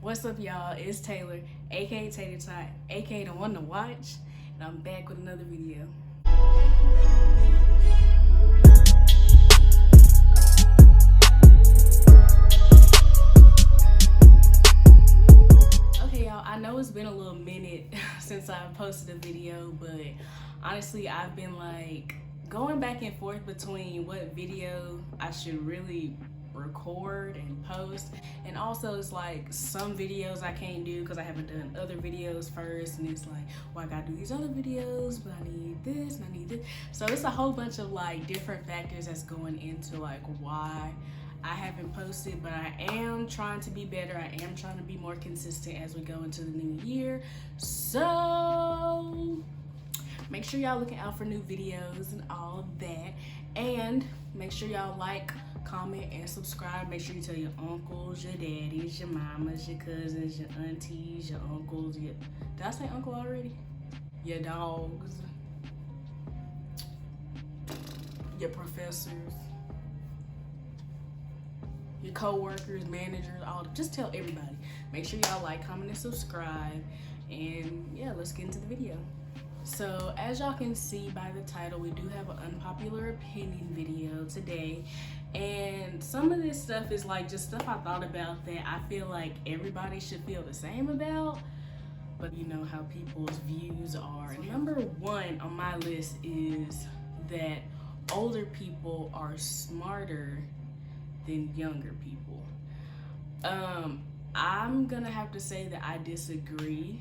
What's up, y'all? It's Taylor, aka Tater Tot, aka the one to watch, and I'm back with another video. Okay, y'all, I know it's been a little minute since I posted a video, but honestly, I've been like going back and forth between what video I should really record and post, and also it's like some videos I can't do because I haven't done other videos first, and it's like, well, I gotta do these other videos, but I need this and I need this. So it's a whole bunch of like different factors that's going into like why I haven't posted, but I am trying to be better. I am trying to be more consistent as we go into the new year. So make sure y'all looking out for new videos and all of that, and make sure y'all like, comment, and subscribe. Make sure you tell your uncles, your daddies, your mamas, your cousins, your aunties, your uncles, did I say uncle already? Your dogs, your professors, your co-workers, managers, all. Just tell everybody. Make sure y'all like, comment, and subscribe, and yeah, let's get into the video. So as y'all can see by the title, we do have an unpopular opinion video today, and some of this stuff is like just stuff I thought about that I feel like everybody should feel the same about, but you know how people's views are. Number one on my list is that older people are smarter than younger people. I'm gonna have to say that I disagree.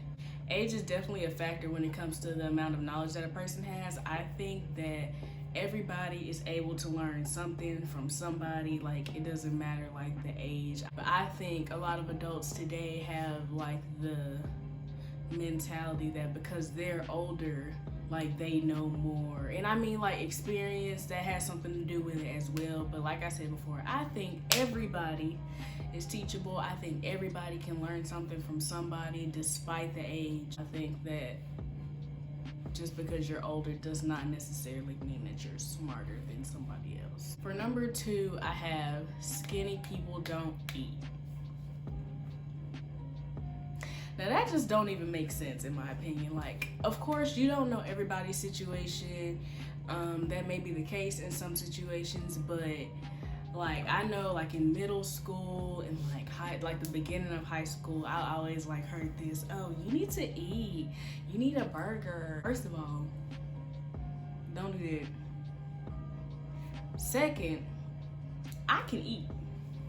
Age is definitely a factor when it comes to the amount of knowledge that a person has. I think that everybody is able to learn something from somebody. Like, it doesn't matter like the age. But I think a lot of adults today have like the mentality that because they're older, like they know more. And I mean, like, experience that has something to do with it as well. But like I said before, I think everybody is teachable. I think everybody can learn something from somebody despite the age. I think that just because you're older does not necessarily mean that you're smarter than somebody else. For number two, I have skinny people don't eat. Now that just don't even make sense in my opinion. Like, of course you don't know everybody's situation. That may be the case in some situations, but like I know like in middle school and like the beginning of high school, I always like heard this, oh, you need to eat, you need a burger. First of all, don't do that. Second, I can eat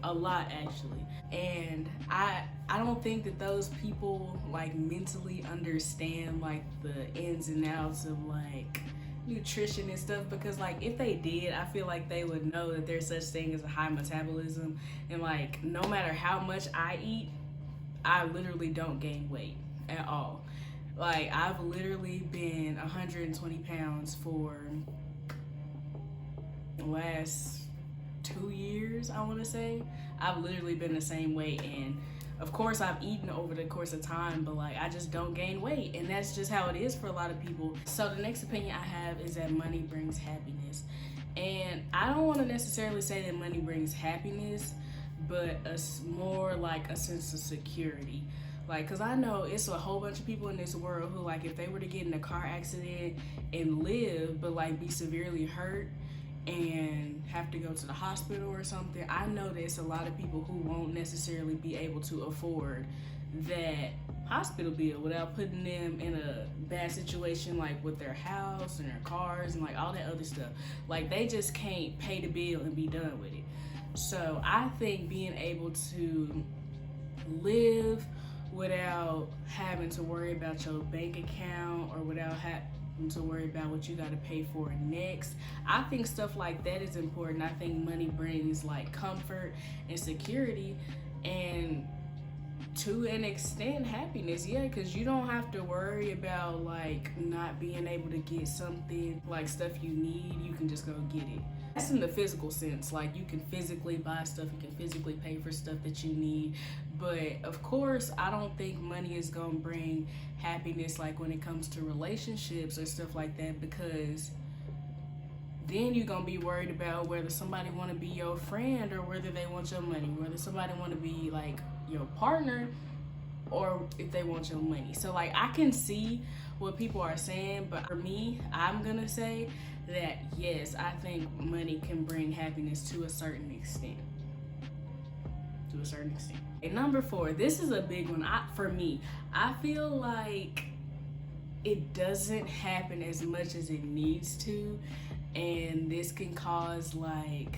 a lot actually, and I don't think that those people like mentally understand like the ins and outs of like nutrition and stuff, because like if they did, I feel like they would know that there's such thing as a high metabolism, and like no matter how much I eat, I literally don't gain weight at all. Like, I've literally been 120 pounds for the last 2 years, I want to say. I've literally been the same weight, and of course I've eaten over the course of time, but like I just don't gain weight, and that's just how it is for a lot of people. So the next opinion I have is that money brings happiness, and I don't want to necessarily say that money brings happiness, but more like a sense of security. Like, cause I know it's a whole bunch of people in this world who like if they were to get in a car accident and live, but like be severely hurt and have to go to the hospital or something, I know there's a lot of people who won't necessarily be able to afford that hospital bill without putting them in a bad situation, like with their house and their cars and like all that other stuff. Like, they just can't pay the bill and be done with it. So I think being able to live without having to worry about your bank account or without having to worry about what you got to pay for next, I think stuff like that is important. I think money brings like comfort and security, and to an extent happiness, yeah, because you don't have to worry about like not being able to get something, like stuff you need, you can just go get it. That's in the physical sense, like you can physically buy stuff, you can physically pay for stuff that you need. But of course, I don't think money is gonna bring happiness like when it comes to relationships or stuff like that, because then you're gonna be worried about whether somebody want to be your friend or whether they want your money, whether somebody want to be like your partner or if they want your money. So like I can see what people are saying, but for me, I'm gonna say that yes, I think money can bring happiness to a certain extent. To a certain extent. And number 4, this is a big one. For me, I feel like it doesn't happen as much as it needs to, and this can cause like,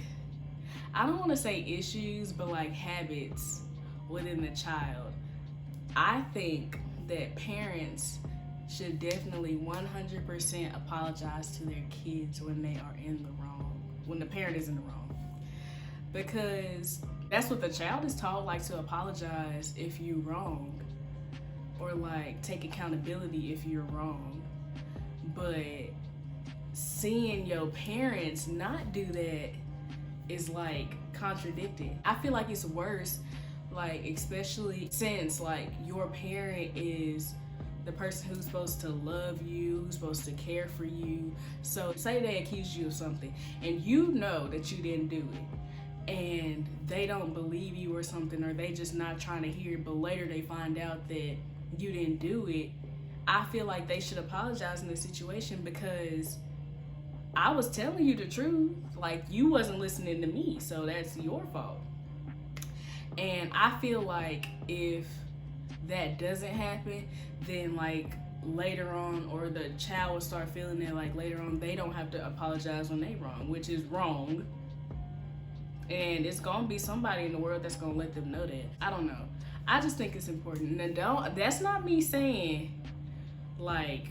I don't want to say issues, but like habits within the child. I think that parents should definitely 100% apologize to their kids when they are in the wrong, when the parent is in the wrong. Because that's what the child is taught, like to apologize if you're wrong, or like take accountability if you're wrong. But seeing your parents not do that is like contradicting. I feel like it's worse, like especially since like your parent is the person who's supposed to love you, who's supposed to care for you. So say they accuse you of something and you know that you didn't do it, and they don't believe you or something, or they just not trying to hear it, but later they find out that you didn't do it. I feel like they should apologize in this situation, because I was telling you the truth. Like, you wasn't listening to me, so that's your fault. And I feel like if that doesn't happen, then like later on, or the child will start feeling that like later on they don't have to apologize when they wrong, which is wrong. And it's gonna be somebody in the world that's gonna let them know that. I don't know. I just think it's important. And that's not me saying like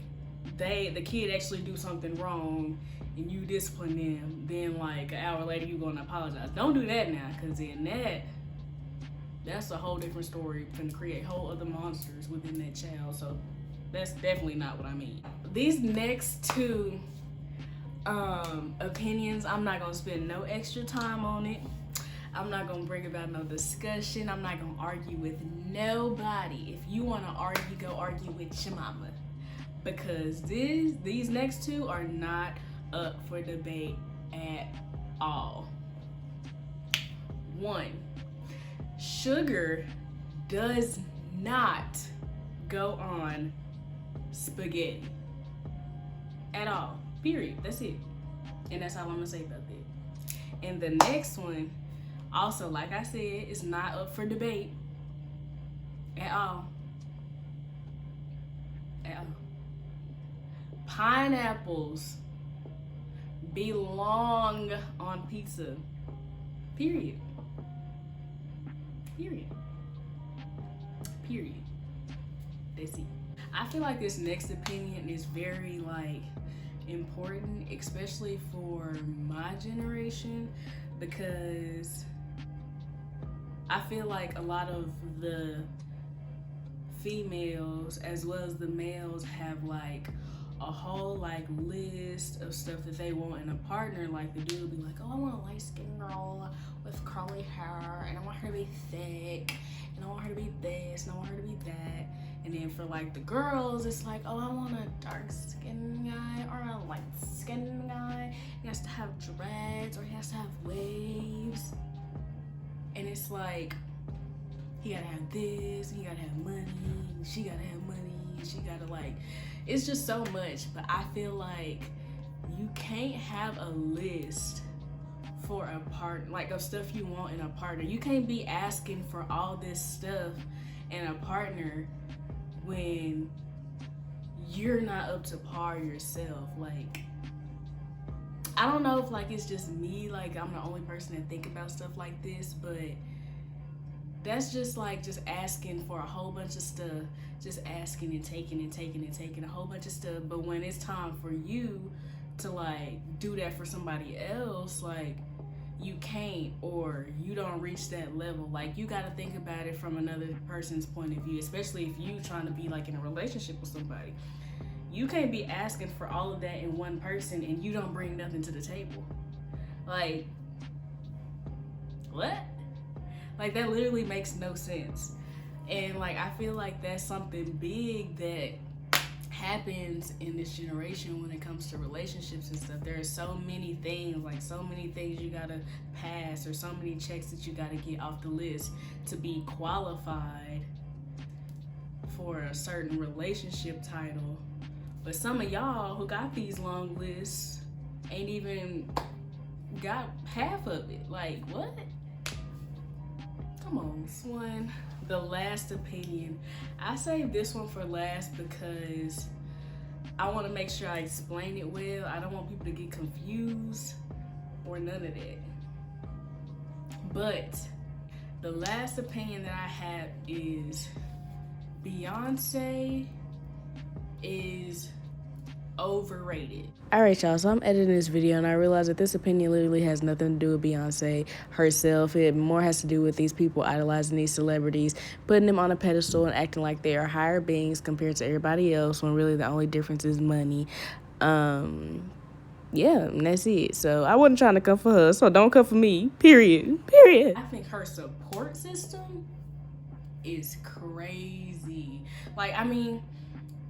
the kid actually do something wrong and you discipline them, then like an hour later you gonna apologize. Don't do that now, because then that's a whole different story. Can create whole other monsters within that child. So that's definitely not what I mean. These next 2 opinions, I'm not gonna spend no extra time on it. I'm not gonna bring about no discussion. I'm not gonna argue with nobody. If you wanna argue, go argue with your mama, because these next 2 are not up for debate at all. 1, sugar does not go on spaghetti at all. Period. That's it. And that's all I'm gonna say about that. And the next one, also, like I said, is not up for debate at all. At all. Pineapples belong on pizza. Period. Period. Period. That's it. I feel like this next opinion is very like important, especially for my generation, because I feel like a lot of the females as well as the males have like a whole like list of stuff that they want in a partner. Like the dude will be like, oh, I want a light skinned girl with curly hair, and I want her to be thick, and I want her to be this, and I want her to be that. And then for like the girls, it's like, oh, I want a dark skinned guy or a light skinned guy. He has to have dreads, or he has to have waves. And it's like, he gotta have this, he gotta have money, and she gotta have money, and she gotta like, it's just so much. But I feel like you can't have a list for a partner, like of stuff you want in a partner. You can't be asking for all this stuff in a partner when you're not up to par yourself. Like, I don't know if like it's just me, like I'm the only person that think about stuff like this, but that's just like just asking for a whole bunch of stuff, just asking and taking and taking and taking a whole bunch of stuff. But when it's time for you to like do that for somebody else, like you can't, or you don't reach that level. Like, you got to think about it from another person's point of view, especially if you trying to be like in a relationship with somebody. You can't be asking for all of that in one person and you don't bring nothing to the table. Like, what? Like, that literally makes no sense. And like, I feel like that's something big that happens in this generation when it comes to relationships and stuff. There are so many things, like so many things you gotta pass, or so many checks that you gotta get off the list to be qualified for a certain relationship title, but some of y'all who got these long lists ain't even got half of it. Like, what? Come on, this one. The last opinion. I saved this one for last because I want to make sure I explain it well. I don't want people to get confused or none of that. But the last opinion that I have is Beyonce is overrated. All right, y'all, so I'm editing this video and I realized that this opinion literally has nothing to do with Beyonce herself. It more has to do with these people idolizing these celebrities, putting them on a pedestal and acting like they are higher beings compared to everybody else, when really the only difference is money. Yeah, and that's it. So I wasn't trying to come for her, so don't come for me, period. I think her support system is crazy. Like, I mean,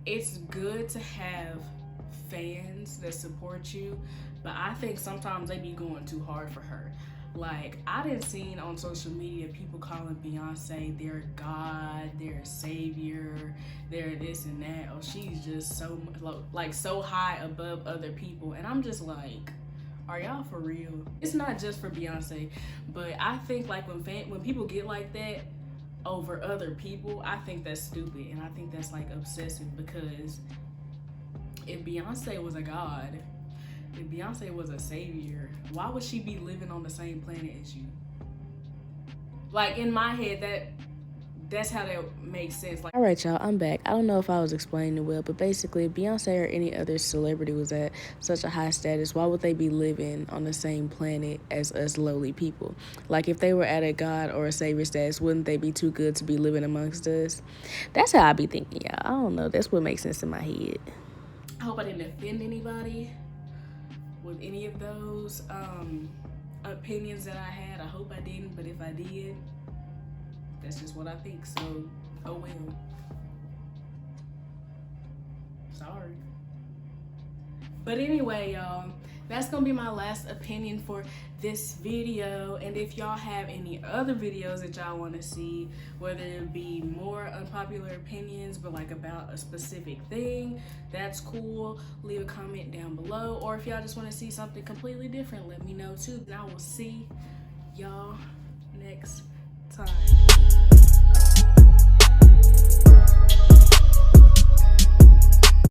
it's good to have fans that support you, but I think sometimes they be going too hard for her. Like, I done seen on social media people calling Beyonce their god, their savior, their this and that. Oh, she's just so like so high above other people, and I'm just like, are y'all for real? It's not just for Beyonce, but I think like when people get like that over other people, I think that's stupid, and I think that's like obsessive, because if Beyonce was a god, if Beyonce was a savior, why would she be living on the same planet as you? Like, in my head, that's how that makes sense. Like, all right, y'all, I'm back. I don't know if I was explaining it well, but basically, if Beyonce or any other celebrity was at such a high status, why would they be living on the same planet as us lowly people? Like, if they were at a god or a savior status, wouldn't they be too good to be living amongst us? That's how I be thinking, y'all. I don't know. That's what makes sense in my head. I hope I didn't offend anybody with any of those opinions that I had. I hope I didn't, but if I did, that's just what I think, so oh well. Sorry. But anyway, y'all, that's gonna be my last opinion for this video. And if y'all have any other videos that y'all want to see, whether it be more unpopular opinions but like about a specific thing, that's cool. Leave a comment down below. Or if y'all just want to see something completely different, let me know too. And I will see y'all next time.